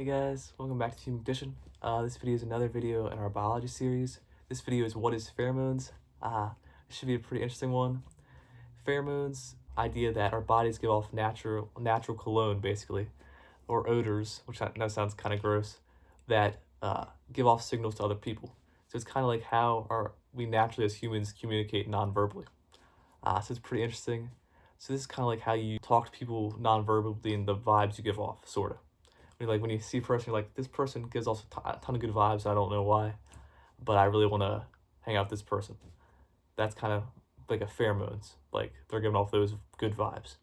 Hey guys, welcome back to Human Condition. This video is another video in our biology series. This video is what is pheromones. It should be a pretty interesting one. Pheromones, idea that our bodies give off natural cologne basically, or odors, which I know sounds kind of gross, that give off signals to other people. So it's kind of like how we naturally as humans communicate non-verbally. So it's pretty interesting. So this is kind of like how you talk to people non-verbally and the vibes you give off, sort of. Like when you see a person, you're like, this person gives off a ton of good vibes. I don't know why, but I really want to hang out with this person. That's kind of like a pheromones. Like they're giving off those good vibes.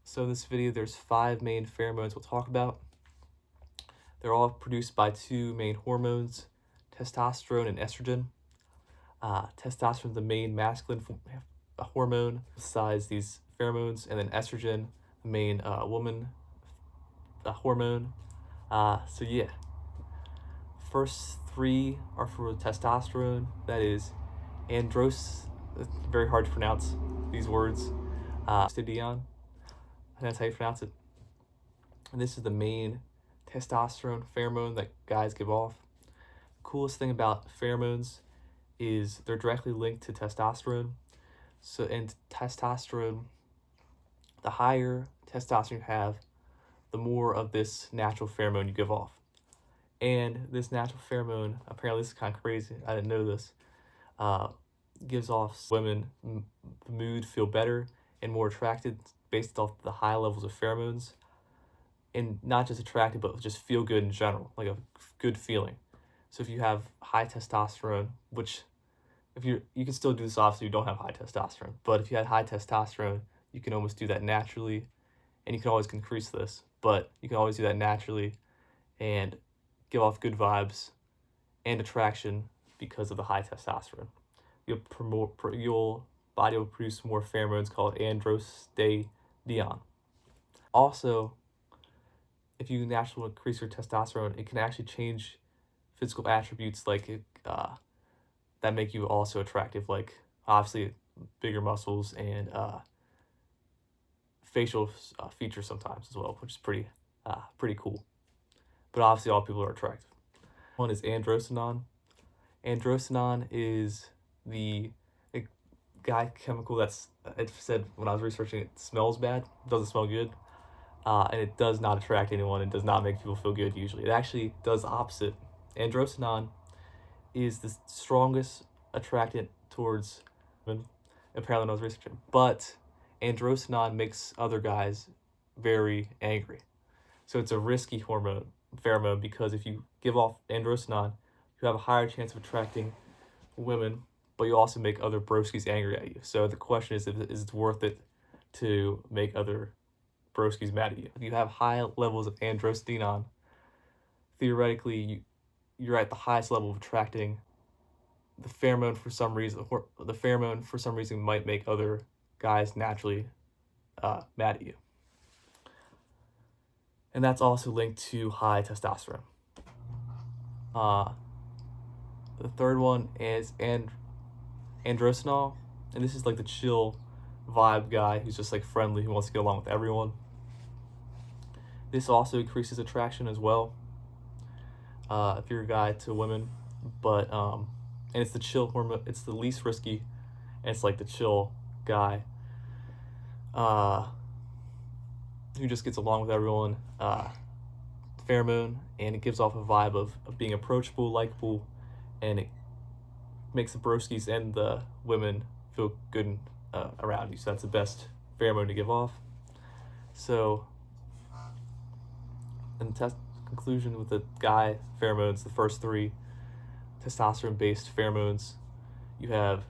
So in this video, there's 5 main pheromones we'll talk about. They're all produced by 2 main hormones, testosterone and estrogen. Testosterone is the main masculine hormone besides these pheromones, and then estrogen, the main woman hormone. So yeah, first 3 are for testosterone. That is it's very hard to pronounce these words. Stidion, and that's how you pronounce it. And this is the main testosterone pheromone that guys give off. The coolest thing about pheromones is they're directly linked to testosterone. So in testosterone, the higher testosterone you have, the more of this natural pheromone you give off. And this natural pheromone, apparently this is kind of crazy, I didn't know this, gives off women the mood, feel better and more attracted based off the high levels of pheromones. And not just attracted, but just feel good in general, like a good feeling. So if you have high testosterone, which you can still do this off so you don't have high testosterone, but if you had high testosterone, you can almost do that naturally, and you can always increase this, but you can always do that naturally and give off good vibes and attraction because of the high testosterone. Your body will produce more pheromones called androstenedione. Also, if you naturally increase your testosterone, it can actually change physical attributes like that make you also attractive, like obviously bigger muscles and facial features sometimes as well, which is pretty cool. But obviously all people are attractive. One is androstenedione. Androstenedione is the guy chemical that's, it said when I was researching, it smells bad, doesn't smell good, and it does not attract anyone. It does not make people feel good usually. It actually does the opposite. Androstenedione is the strongest attractant towards women, apparently when I was researching, but androstenedione makes other guys very angry. So it's a risky pheromone, because if you give off androstenedione, you have a higher chance of attracting women, but you also make other broskies angry at you. So the question is it worth it to make other broskies mad at you? If you have high levels of androstenedione, theoretically you're at the highest level of attracting the pheromone for some reason. The pheromone for some reason might make other guys naturally mad at you. And that's also linked to high testosterone. The third one is androstenol, and this is like the chill vibe guy who's just like friendly, who wants to get along with everyone. This also increases attraction as well, if you're a guy, to women, but and it's the chill hormone. It's the least risky, and it's like the chill guy who just gets along with everyone. Pheromone, and it gives off a vibe of being approachable, likable, and it makes the broskies and the women feel good around you. So that's the best pheromone to give off. So in conclusion, with the guy pheromones, the first 3 testosterone-based pheromones, you have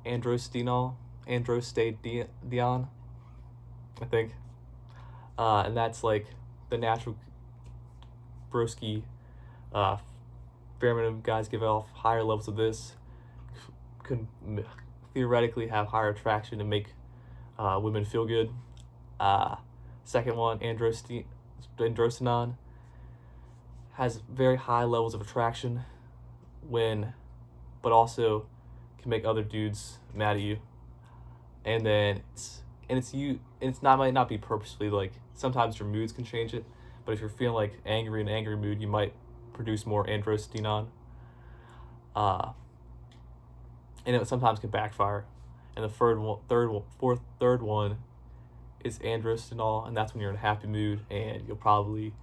androstenedione, I think, and that's like the natural broski pheromone guys give off. Higher levels of this can theoretically have higher attraction and make women feel good. Second one, androstenedione, has very high levels of attraction but also can make other dudes mad at you. And then and it's not might not be purposefully, like sometimes your moods can change it, but if you're feeling like angry in an angry mood, you might produce more androstenedione. And it sometimes can backfire. And the third one is androstenol, and that's when you're in a happy mood, and you'll probably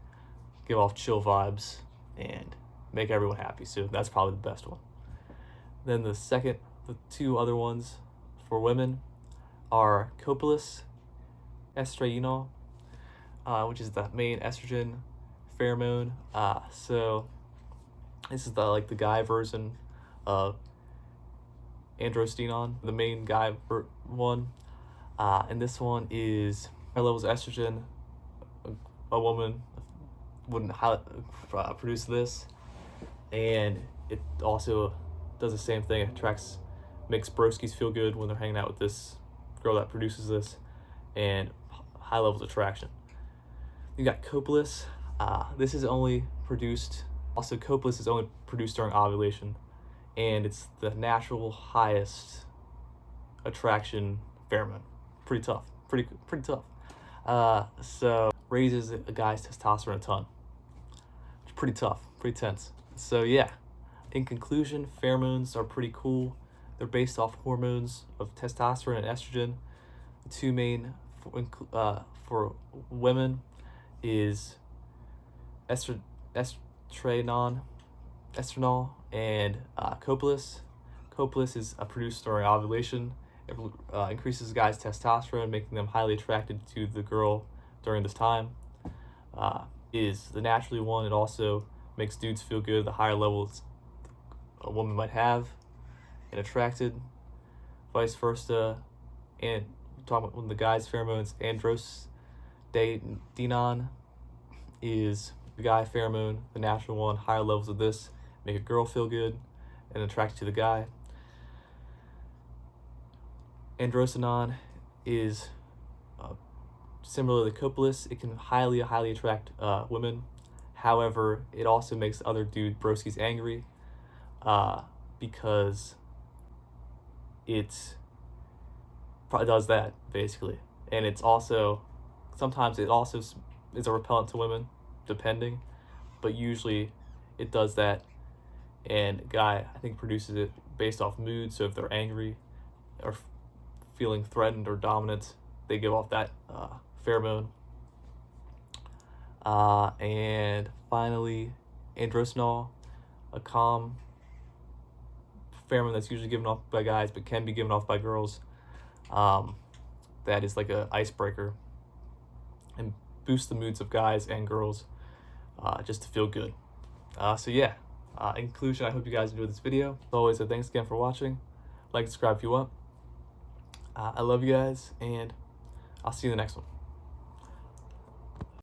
give off chill vibes and make everyone happy. So that's probably the best one. Then the two other ones for women are copious estradiol, which is the main estrogen pheromone. So this is the guy version of androstenedione, the main guy one. And this one is high levels of estrogen. A woman wouldn't produce this, and it also does the same thing. It makes broskies feel good when they're hanging out with this girl that produces this, and high levels of attraction. You got copious. This is only produced. Also, copious is only produced during ovulation, and it's the natural highest attraction pheromone. Pretty tough. Pretty tough. So raises a guy's testosterone a ton. It's pretty tough. Pretty tense. So yeah. In conclusion, pheromones are pretty cool. They're based off hormones of testosterone and estrogen. The two main for women is estranol and copious. Copious is produced during ovulation. It increases a guy's testosterone, making them highly attracted to the girl during this time. Is the naturally one. It also makes dudes feel good. The higher levels a woman might have and attracted, vice versa. And talking about when the guy's pheromones, androstenedione is the guy pheromone, the natural one. Higher levels of this make a girl feel good and attracted to the guy. Androstenedione is similar to copious. It can highly attract women. However, it also makes other broskies angry, because it probably does that basically. And it's also sometimes it also is a repellent to women, depending, but usually it does that. And a guy, I think, produces it based off mood. So if they're angry or feeling threatened or dominant, they give off that pheromone. And finally, androstenol, a calm pheromone that's usually given off by guys but can be given off by girls. That is like an icebreaker and boosts the moods of guys and girls, just to feel good. So yeah, in conclusion, I hope you guys enjoyed this video. As always, thanks again for watching. Like, subscribe if you want. I love you guys, and I'll see you in the next one.